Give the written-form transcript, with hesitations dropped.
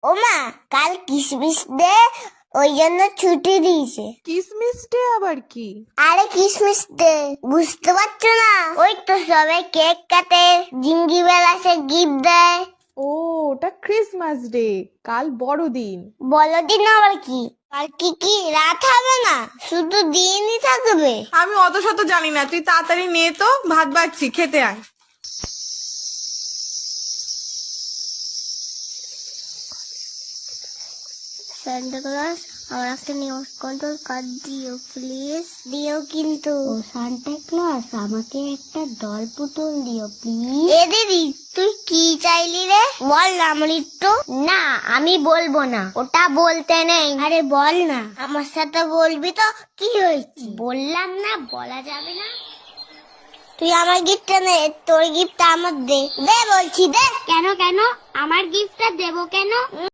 ও মা, কাল কিসমিস ডে, ওই জন্য ছুটি দিয়েছে। কিসমিস ডে আবার কি? আরে কিসমিস ডে বুঝতে পারছো না? ওই তো সবাই কেক কাটে, জিঙ্গি বেল আসে, গিফট দেয়। ও, ওটা ক্রিসমাস ডে, কাল বড়দিন। বড়দিন আবার কি? কাল কি রাত হবে না, শুধু দিনই থাকবে? আমি অত শত জানি না, তুই তাড়াতাড়ি নে তো, ভাত বাড়ছি, খেতে আয়। সান্টা ক্লজ, আমার একটা নিউজ কন্ট্রোল কার্ড দিও প্লিজ। দিও কিন্তু। ও সান্টা ক্লজ, আমাকে একটা ডল পুতুল দিও প্লিজ। এ দিদি, তুই কি চাইলি রে? বল না আমৃত্যু। না, আমি বলবো না, ওটা বলতে নেই। আরে বল না, আমার সাথে বলবি তো কি হয়েছে? বললাম না বলা যাবে না। তুই আমার গিফটটা নে, তোর গিফটটা আমার দে। দে বলছি, দে। কেন আমার গিফটটা দেবো কেন?